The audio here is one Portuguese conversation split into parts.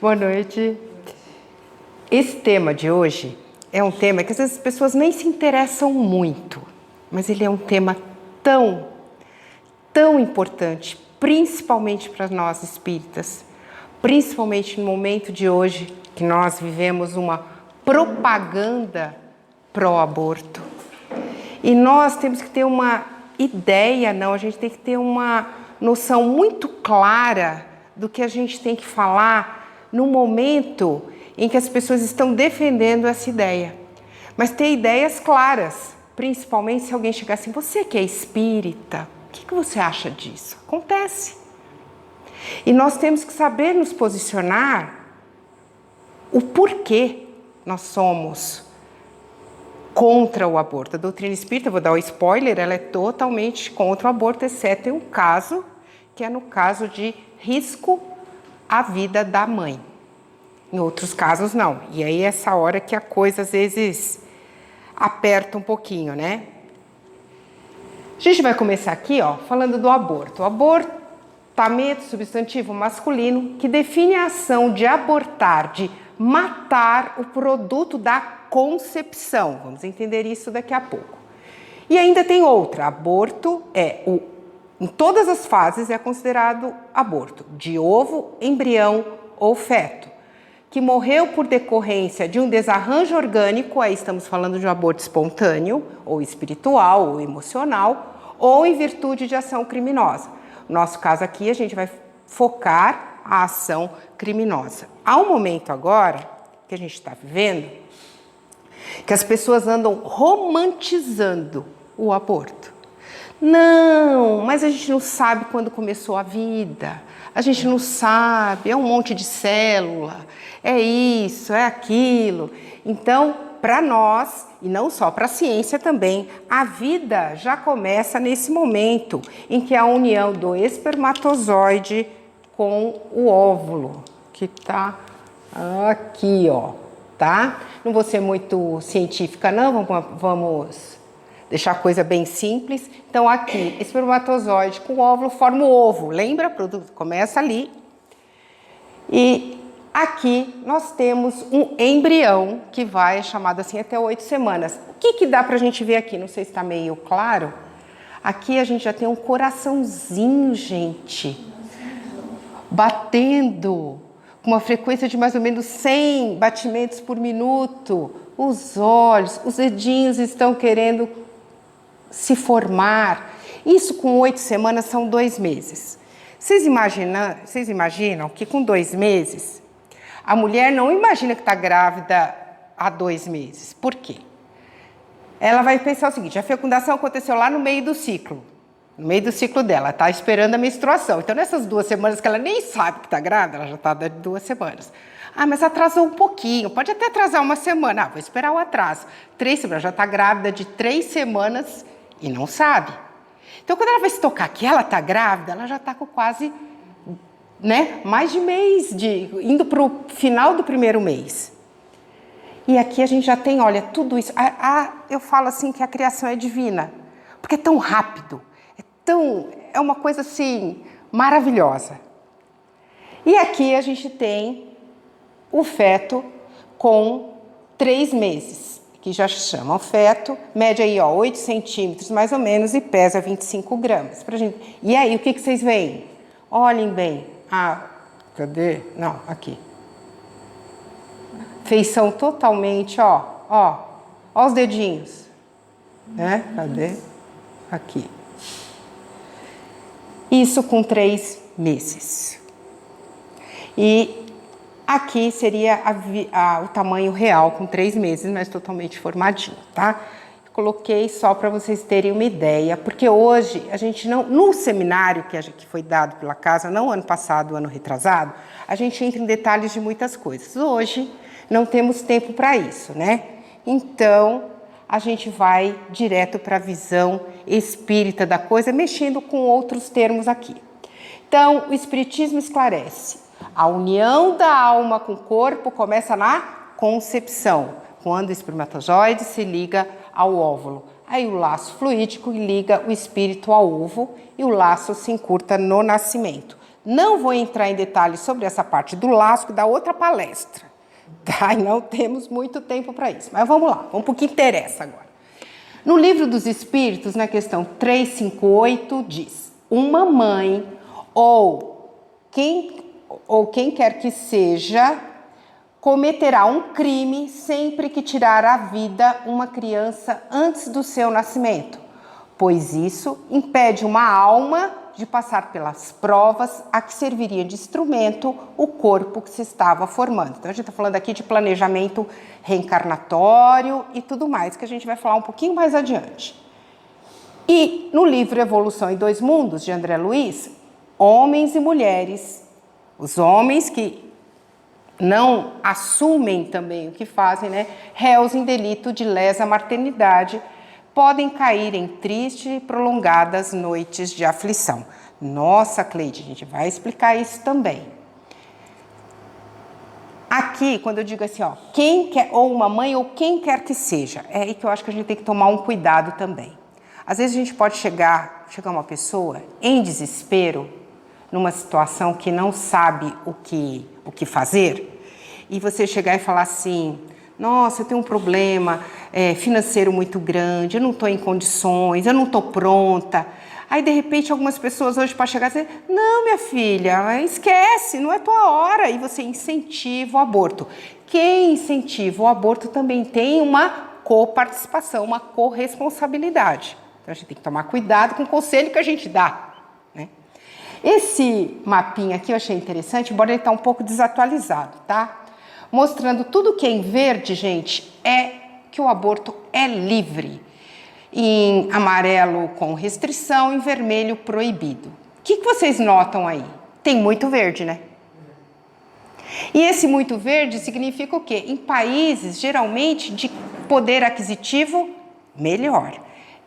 Boa noite. Esse tema de hoje é um tema que às vezes as pessoas nem se interessam muito, mas ele é um tema tão importante, principalmente para nós espíritas, principalmente no momento de hoje que nós vivemos uma propaganda pró-aborto. E nós temos que ter uma ideia, a gente tem que ter uma noção muito clara do que a gente tem que falar no momento em que as pessoas estão defendendo essa ideia. Mas ter ideias claras, principalmente se alguém chegar assim, você que é espírita, o que você acha disso? Acontece. E nós temos que saber nos posicionar o porquê nós somos contra o aborto. A doutrina espírita, vou dar o spoiler, ela é totalmente contra o aborto, exceto em um caso, que é no caso de risco à vida da mãe. Em outros casos, não. E aí, essa hora que a coisa, às vezes, aperta um pouquinho, né? A gente vai começar aqui, falando do aborto. O abortamento, substantivo masculino, que define a ação de abortar, de matar o produto da concepção. Vamos entender isso daqui a pouco. E ainda tem outra. Aborto em todas as fases é considerado aborto, de ovo, embrião ou feto, que morreu por decorrência de um desarranjo orgânico, aí estamos falando de um aborto espontâneo, ou espiritual, ou emocional, ou em virtude de ação criminosa. No nosso caso aqui, a gente vai focar a ação criminosa. Há um momento agora, que a gente está vivendo, que as pessoas andam romantizando o aborto. Não, mas a gente não sabe quando começou a vida, a gente não sabe, é um monte de célula, é isso, é aquilo. Então, para nós, e não só para a ciência também, a vida já começa nesse momento em que a união do espermatozoide com o óvulo, que está aqui, tá? Não vou ser muito científica não, vamos deixar a coisa bem simples. Então aqui, espermatozoide com óvulo forma o ovo, lembra? O produto começa ali. E aqui nós temos um embrião que vai, chamado assim, até 8 semanas. O que dá pra gente ver aqui? Não sei se está meio claro. Aqui a gente já tem um coraçãozinho, gente, batendo com uma frequência de mais ou menos 100 batimentos por minuto. Os olhos, os dedinhos estão querendo se formar. Isso com 8 semanas são 2 meses. Vocês imaginam que com 2 meses, a mulher não imagina que está grávida há 2 meses. Por quê? Ela vai pensar o seguinte, a fecundação aconteceu lá no meio do ciclo. No meio do ciclo dela, está esperando a menstruação. Então, nessas 2 semanas que ela nem sabe que está grávida, ela já está de 2 semanas. Ah, mas atrasou um pouquinho, pode até atrasar 1 semana. Ah, vou esperar o atraso. 3 semanas, já está grávida de 3 semanas e não sabe. Então, quando ela vai se tocar que ela está grávida, ela já está com quase, mais de mês, indo para o final do primeiro mês. E aqui a gente já tem, olha, tudo isso. Eu falo assim que a criação é divina, porque é tão rápido, é uma coisa assim, maravilhosa. E aqui a gente tem o feto com 3 meses. Que já chama o feto, mede aí 8 centímetros mais ou menos e pesa 25 gramas. E aí, o que vocês veem? Olhem bem. Cadê? Não, aqui. Feição totalmente, ó os dedinhos. Cadê? Aqui. Isso com 3 meses. E aqui seria o tamanho real, com 3 meses, mas totalmente formadinho, tá? Coloquei só para vocês terem uma ideia, porque hoje a gente não... No seminário que foi dado pela casa, não ano passado, ano retrasado, a gente entra em detalhes de muitas coisas. Hoje não temos tempo para isso, né? Então, a gente vai direto para a visão espírita da coisa, mexendo com outros termos aqui. Então, o espiritismo esclarece. A união da alma com o corpo começa na concepção, quando o espermatozoide se liga ao óvulo. Aí o laço fluídico liga o espírito ao ovo e o laço se encurta no nascimento. Não vou entrar em detalhes sobre essa parte do laço da outra palestra, tá? E não temos muito tempo para isso, mas vamos lá, vamos para o que interessa agora. No Livro dos Espíritos, na questão 358, diz: uma mãe ou quem quer que seja cometerá um crime sempre que tirar a vida uma criança antes do seu nascimento, pois isso impede uma alma de passar pelas provas a que serviria de instrumento o corpo que se estava formando. Então a gente está falando aqui de planejamento reencarnatório e tudo mais, que a gente vai falar um pouquinho mais adiante. E no livro Evolução em Dois Mundos, de André Luiz, homens e mulheres, os homens que não assumem também o que fazem, né? Réus em delito de lesa maternidade, podem cair em tristes e prolongadas noites de aflição. Nossa, Cleide, a gente vai explicar isso também. Aqui, quando eu digo assim, ó, quem quer, ou uma mãe, ou quem quer que seja, é aí que eu acho que a gente tem que tomar um cuidado também. Às vezes a gente pode chegar uma pessoa em desespero, numa situação que não sabe o que fazer, e você chegar e falar assim: nossa, eu tenho um problema financeiro muito grande, eu não estou em condições, eu não estou pronta. Aí, de repente, algumas pessoas hoje podem chegar e dizer: não, minha filha, esquece, não é tua hora. E você incentiva o aborto. Quem incentiva o aborto também tem uma coparticipação, uma corresponsabilidade. Então, a gente tem que tomar cuidado com o conselho que a gente dá, né? Esse mapinha aqui eu achei interessante, embora ele está um pouco desatualizado, tá? Mostrando tudo que é em verde, gente, é que o aborto é livre. Em amarelo com restrição, em vermelho proibido. O que vocês notam aí? Tem muito verde, né? E esse muito verde significa o quê? Em países, geralmente, de poder aquisitivo melhor.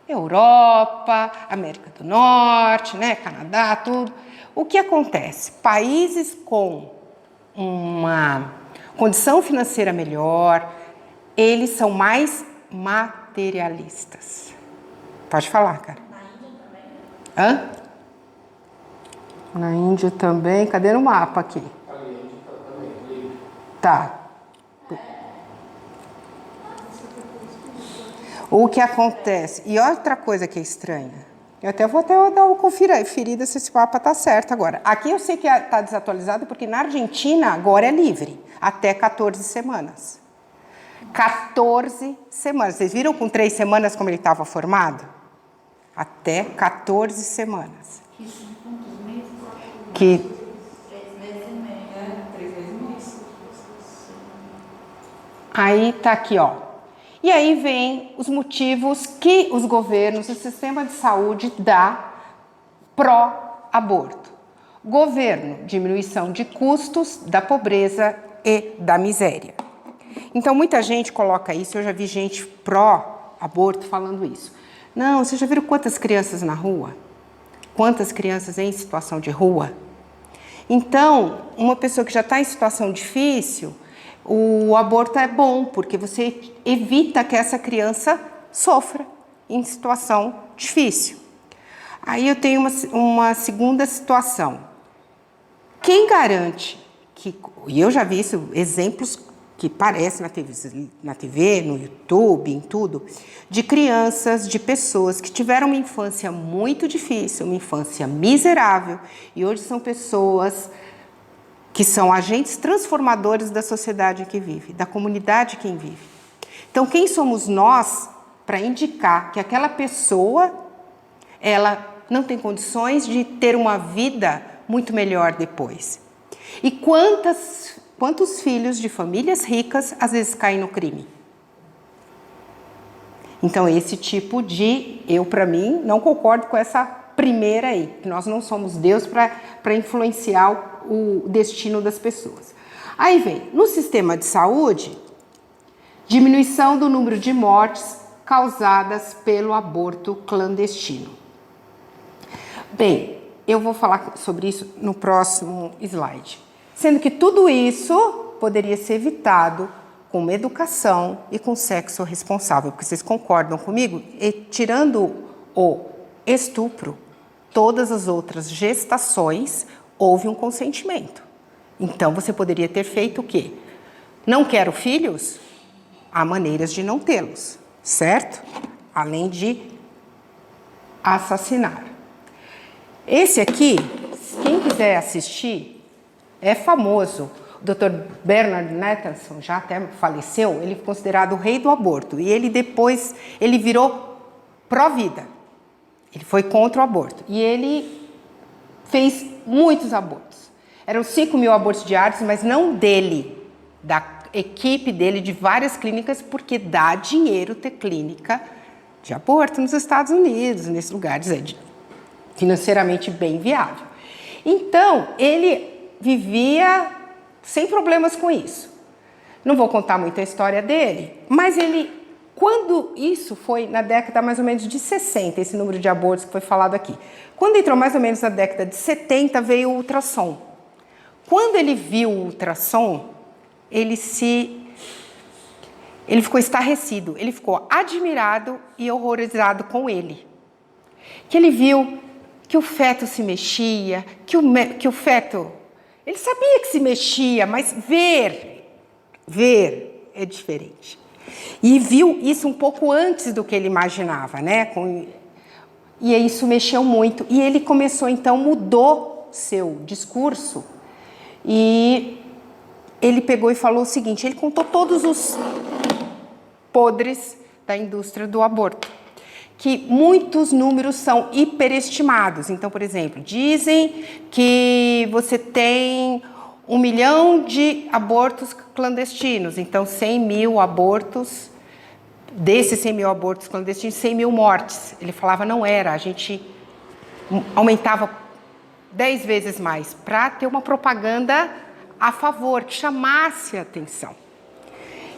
Europa, América do Norte, né? Canadá, tudo. O que acontece? Países com uma condição financeira melhor, eles são mais materialistas. Pode falar, cara. Na Índia também? Hã? Na Índia também. Cadê no mapa aqui? Tá. O que acontece? E outra coisa que é estranha. Eu até vou dar uma conferida se esse mapa tá certo agora. Aqui eu sei que tá desatualizado porque na Argentina agora é livre. Até 14 semanas. 14 semanas. Vocês viram com 3 semanas como ele estava formado? Até 14 semanas. Isso de quantos meses? Que 3 meses e meio. 3 meses e meio. Aí tá aqui, ó. E aí vem os motivos que os governos, o sistema de saúde dá pró-aborto. Governo, diminuição de custos, da pobreza e da miséria. Então, muita gente coloca isso, eu já vi gente pró-aborto falando isso. Não, vocês já viram quantas crianças na rua? Quantas crianças em situação de rua? Então, uma pessoa que já está em situação difícil, o aborto é bom, porque você evita que essa criança sofra em situação difícil. Aí eu tenho uma segunda situação. Quem garante que... E eu já vi isso, exemplos que parecem na TV, no YouTube, em tudo, de crianças, de pessoas que tiveram uma infância muito difícil, uma infância miserável, e hoje são pessoas que são agentes transformadores da sociedade em que vive, da comunidade em que vive. Então, quem somos nós para indicar que aquela pessoa, ela não tem condições de ter uma vida muito melhor depois? E quantos filhos de famílias ricas às vezes caem no crime? Então, esse tipo de... Eu, para mim, não concordo com essa primeira aí, que nós não somos Deus para influenciar o destino das pessoas. Aí vem, no sistema de saúde, diminuição do número de mortes causadas pelo aborto clandestino. Bem, eu vou falar sobre isso no próximo slide. Sendo que tudo isso poderia ser evitado com uma educação e com sexo responsável, porque vocês concordam comigo? E, tirando o estupro, todas as outras gestações, houve um consentimento. Então, você poderia ter feito o quê? Não quero filhos? Há maneiras de não tê-los, certo? Além de assassinar. Esse aqui, quem quiser assistir, é famoso. O Dr. Bernard Nathanson, já até faleceu, ele foi considerado o rei do aborto. E ele depois, ele virou pró-vida. Ele foi contra o aborto. E ele fez muitos abortos. Eram 5.000 abortos diários, mas não dele, da equipe dele, de várias clínicas, porque dá dinheiro ter clínica de aborto nos Estados Unidos, nesses lugares é financeiramente bem viável. Então, ele vivia sem problemas com isso. Não vou contar muito a história dele, mas ele, quando isso foi na década mais ou menos de 60, esse número de abortos que foi falado aqui, quando entrou mais ou menos na década de 70, veio o ultrassom. Quando ele viu o ultrassom, ele ficou estarrecido, ele ficou admirado e horrorizado com ele. Que ele viu que o feto se mexia, que o feto... Ele sabia que se mexia, mas ver é diferente. E viu isso um pouco antes do que ele imaginava, né? E isso mexeu muito. E ele começou, então, mudou seu discurso e ele pegou e falou o seguinte, ele contou todos os podres da indústria do aborto, que muitos números são hiperestimados. Então, por exemplo, dizem que você tem 1 milhão de abortos clandestinos, então 100.000 abortos, desses 100.000 abortos clandestinos, 100.000 mortes. Ele falava, não era, a gente aumentava 10 vezes mais para ter uma propaganda a favor, que chamasse a atenção.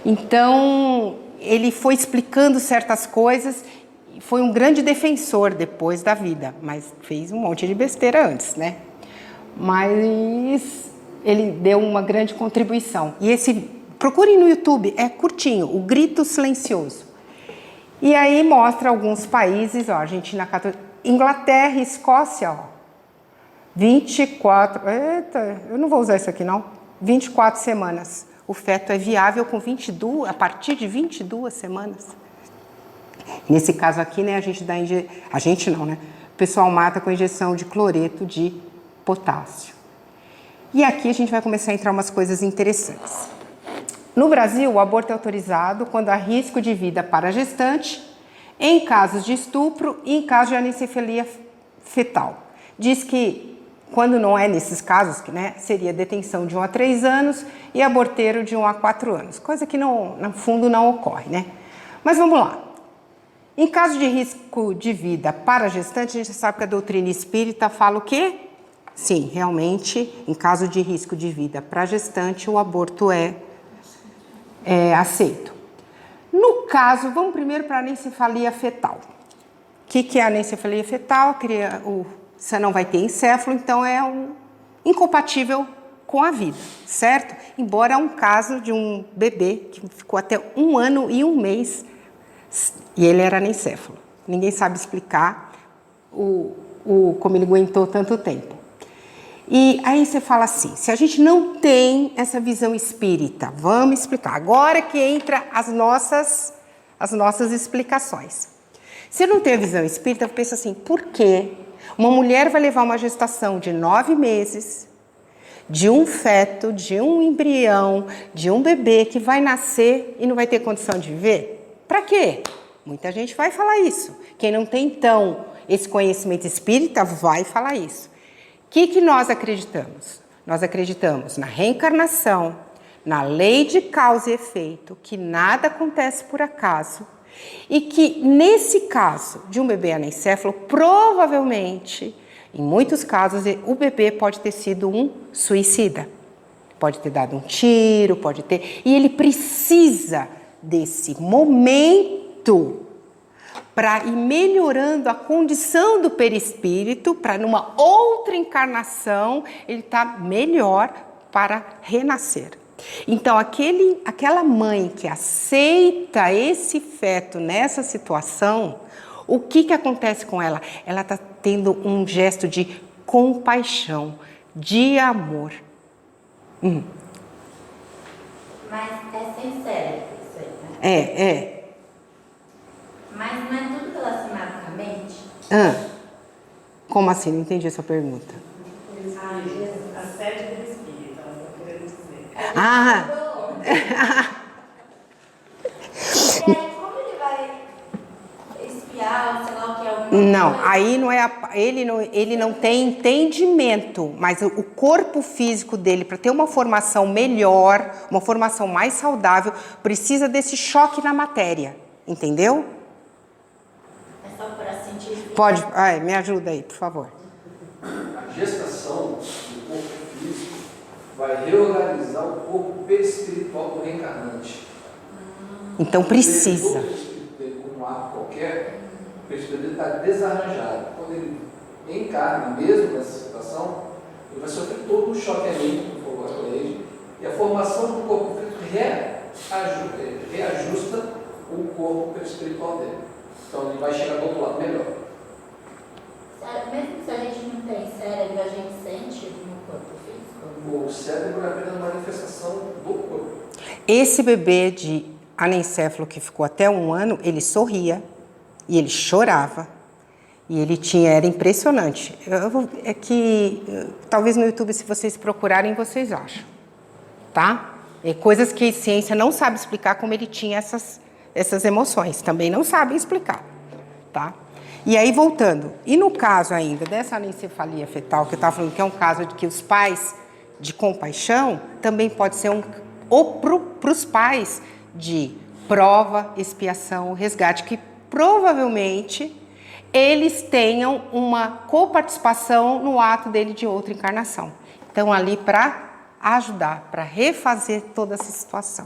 Então, ele foi explicando certas coisas, foi um grande defensor depois da vida, mas fez um monte de besteira antes, né? Mas ele deu uma grande contribuição. E procurem no YouTube, é curtinho, O Grito Silencioso. E aí mostra alguns países, ó, Argentina, Inglaterra e Escócia, ó, 24, eita, eu não vou usar isso aqui não, 24 semanas. O feto é viável com 22, a partir de 22 semanas. Nesse caso aqui, né, a gente não, né? O pessoal mata com injeção de cloreto de potássio. E aqui a gente vai começar a entrar umas coisas interessantes. No Brasil, o aborto é autorizado quando há risco de vida para a gestante, em casos de estupro e em caso de anencefalia fetal. Diz que quando não é nesses casos, né, seria detenção de 1 a 3 anos e aborteiro de 1 a 4 anos, coisa que no fundo não ocorre, né? Mas vamos lá. Em caso de risco de vida para a gestante, a gente sabe que a doutrina espírita fala o quê? Sim, realmente, em caso de risco de vida para a gestante, o aborto é aceito. No caso, vamos primeiro para a anencefalia fetal. O que é a anencefalia fetal? Você não vai ter encéfalo, então é incompatível com a vida, certo? Embora é um caso de um bebê que ficou até 1 ano e 1 mês e ele era anencéfalo. Ninguém sabe explicar como ele aguentou tanto tempo. E aí você fala assim, se a gente não tem essa visão espírita, vamos explicar. Agora que entra as nossas explicações. Se não tem a visão espírita, pensa assim, por quê? Uma mulher vai levar uma gestação de 9 meses, de um feto, de um embrião, de um bebê que vai nascer e não vai ter condição de viver? Para quê? Muita gente vai falar isso. Quem não tem, então, esse conhecimento espírita vai falar isso. O que nós acreditamos? Nós acreditamos na reencarnação, na lei de causa e efeito, que nada acontece por acaso, e que, nesse caso de um bebê anencéfalo, provavelmente, em muitos casos, o bebê pode ter sido um suicida. Pode ter dado um tiro, e ele precisa desse momento para ir melhorando a condição do perispírito, para numa outra encarnação ele estar melhor para renascer. Então, aquela mãe que aceita esse feto nessa situação, o que acontece com ela? Ela está tendo um gesto de compaixão, de amor. Mas é sem cérebro isso aí, né? É. Mas não é tudo relacionado com a mente? Como assim? Não entendi essa pergunta. A sede do espírito, ela está querendo dizer. E aí, como ele vai espiar, sei lá o que, alguma Não, coisa? aí não é ele não tem entendimento, mas o corpo físico dele, para ter uma formação melhor, uma formação mais saudável, precisa desse choque na matéria, entendeu? É só para sentir. Pode, me ajuda aí, por favor. A gestação do corpo físico vai reorganizar o corpo perispiritual do reencarnante. Então precisa. O perispírito dele, como um ato qualquer, o perispírito dele está desarranjado. Quando ele encarna, mesmo nessa situação, ele vai sofrer todo o choque anímico, como eu falei, e a formação do corpo físico reajusta o corpo perispiritual dele. Então ele vai chegar do outro lado melhor. Mesmo se a gente não tem cérebro, a gente sente no corpo físico? O cérebro é apenas uma manifestação do corpo. Esse bebê de anencéfalo que ficou até 1 ano, ele sorria e ele chorava e ele era impressionante. Talvez no YouTube, se vocês procurarem, vocês acham, tá? Coisas que a ciência não sabe explicar, como ele tinha essas emoções, também não sabem explicar, tá? E aí, voltando, e no caso ainda dessa anencefalia fetal, que eu estava falando que é um caso de que os pais de compaixão, também pode ser para os pais de prova, expiação, resgate, que provavelmente eles tenham uma coparticipação no ato dele de outra encarnação. Então, ali para ajudar, para refazer toda essa situação.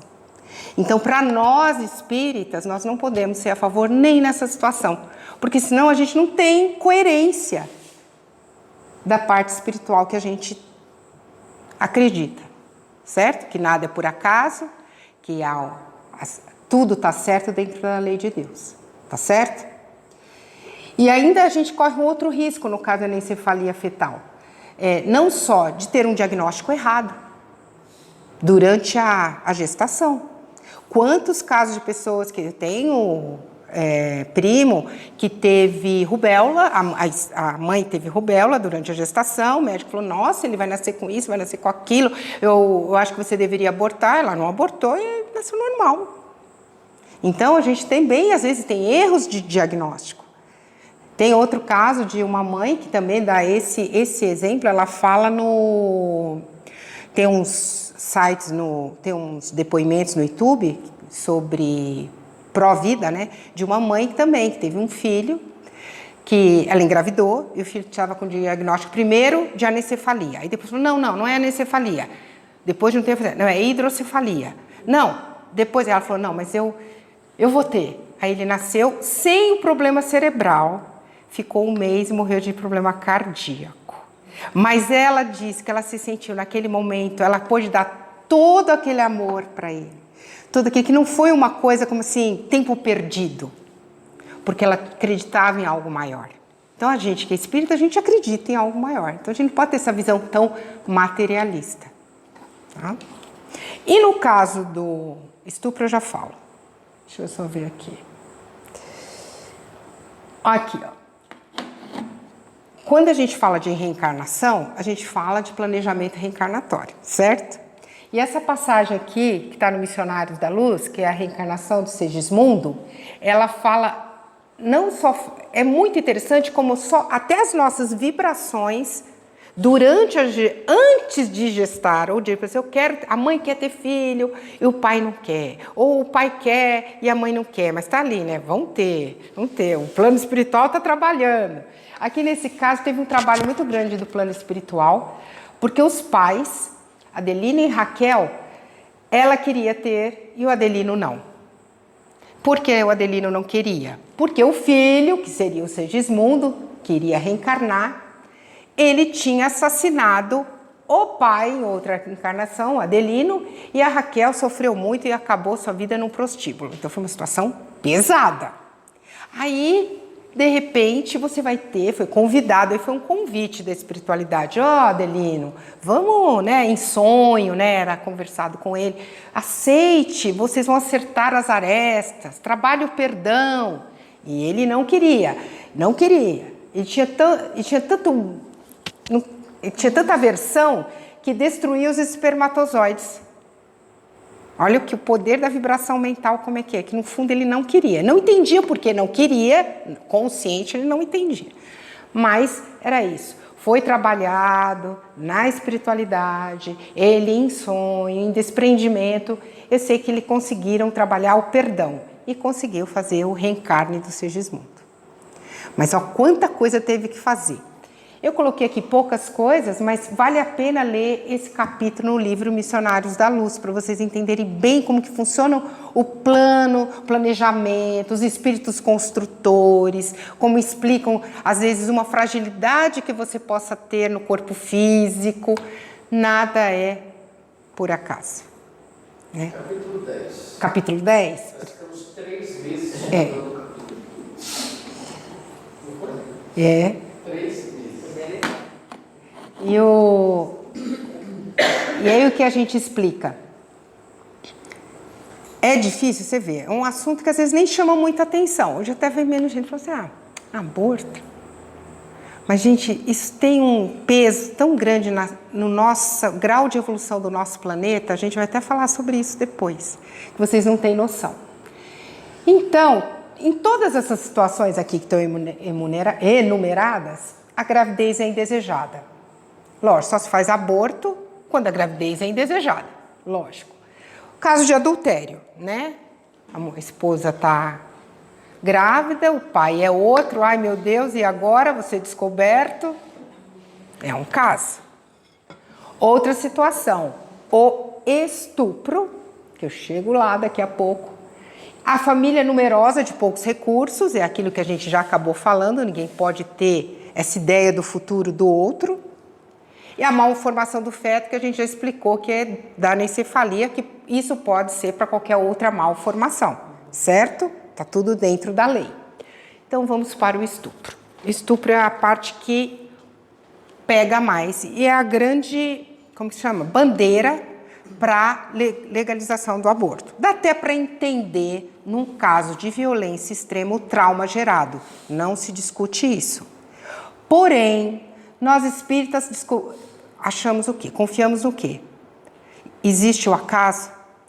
Então, para nós espíritas, nós não podemos ser a favor nem nessa situação, porque senão a gente não tem coerência da parte espiritual que a gente acredita, certo? Que nada é por acaso, que tudo está certo dentro da lei de Deus, tá certo? E ainda a gente corre um outro risco no caso da anencefalia fetal, não só de ter um diagnóstico errado durante a gestação. Quantos casos de pessoas que eu tenho primo que teve rubéola, a mãe teve rubéola durante a gestação, o médico falou, nossa, ele vai nascer com isso, vai nascer com aquilo, eu acho que você deveria abortar, ela não abortou e nasceu normal. Então a gente também, às vezes, tem erros de diagnóstico. Tem outro caso de uma mãe que também dá esse exemplo, ela fala tem uns sites, tem uns depoimentos no YouTube sobre pró-vida, né? De uma mãe também, que teve um filho, que ela engravidou, e o filho estava com diagnóstico primeiro de anencefalia. Aí depois falou, não é anencefalia. Depois de um tempo, não, é hidrocefalia. Não, depois ela falou, não, mas eu vou ter. Aí ele nasceu sem o problema cerebral, ficou 1 mês e morreu de problema cardíaco. Mas ela disse que ela se sentiu naquele momento, ela pôde dar todo aquele amor para ele. Tudo aquilo que não foi uma coisa como assim, tempo perdido. Porque ela acreditava em algo maior. Então a gente que é espírita, a gente acredita em algo maior. Então a gente não pode ter essa visão tão materialista. Tá? E no caso do estupro eu já falo. Deixa eu só ver aqui. Aqui, ó. Quando a gente fala de reencarnação, a gente fala de planejamento reencarnatório, certo? E essa passagem aqui, que está no Missionários da Luz, que é a reencarnação do Segismundo, ela fala, não só, é muito interessante como até as nossas vibrações, antes de gestar, ou de a mãe quer ter filho e o pai não quer, ou o pai quer e a mãe não quer, mas está ali, né? Vão ter, o plano espiritual está trabalhando. Aqui nesse caso teve um trabalho muito grande do plano espiritual, porque os pais, Adelina e Raquel, ela queria ter e o Adelino não. Por que o Adelino não queria? Porque o filho, que seria o Segismundo, queria reencarnar, ele tinha assassinado o pai em outra encarnação, o Adelino, e a Raquel sofreu muito e acabou sua vida num prostíbulo. Então foi uma situação pesada. Aí De repente, você vai ter, foi convidado, aí foi um convite da espiritualidade. Adelino, vamos, em sonho, era conversado com ele. Aceite, vocês vão acertar as arestas, trabalhe o perdão. E ele não queria. Ele tinha tanta aversão que destruía os espermatozoides. Olha o poder da vibração mental, como é, que no fundo ele não queria. Não entendia porque não queria, consciente ele não entendia. Mas era isso. Foi trabalhado na espiritualidade, ele em sonho, em desprendimento. Eu sei que eles conseguiram trabalhar o perdão e conseguiu fazer o reencarne do Sigismundo. Mas quanta coisa teve que fazer. Eu coloquei aqui poucas coisas, mas vale a pena ler esse capítulo no livro Missionários da Luz, para vocês entenderem bem como que funciona o plano, o planejamento, os espíritos construtores, como explicam, às vezes, uma fragilidade que você possa ter no corpo físico. Nada é por acaso. Né? Capítulo 10. Capítulo 10? Nós temos 3 meses de É. Não foi? 3 meses. E aí o que a gente explica? É difícil, você vê, é um assunto que às vezes nem chama muita atenção. Hoje até vem menos gente falando assim, aborto. Mas, gente, isso tem um peso tão grande no nosso grau de evolução do nosso planeta, a gente vai até falar sobre isso depois, que vocês não têm noção. Então, em todas essas situações aqui que estão enumeradas, a gravidez é indesejada. Lógico, só se faz aborto quando a gravidez é indesejada, lógico. Caso de adultério, A esposa está grávida, o pai é outro, ai meu Deus, e agora você descoberto? É um caso. Outra situação, o estupro, que eu chego lá daqui a pouco. A família numerosa de poucos recursos, é aquilo que a gente já acabou falando, ninguém pode ter essa ideia do futuro do outro. E a malformação do feto, que a gente já explicou, que é da anencefalia, que isso pode ser para qualquer outra malformação, certo? Está tudo dentro da lei. Então vamos para o estupro. O estupro é a parte que pega mais e é a grande, bandeira para legalização do aborto. Dá até para entender, num caso de violência extrema, o trauma gerado. Não se discute isso. Porém, nós espíritas achamos o quê? Confiamos no quê? Existe o acaso?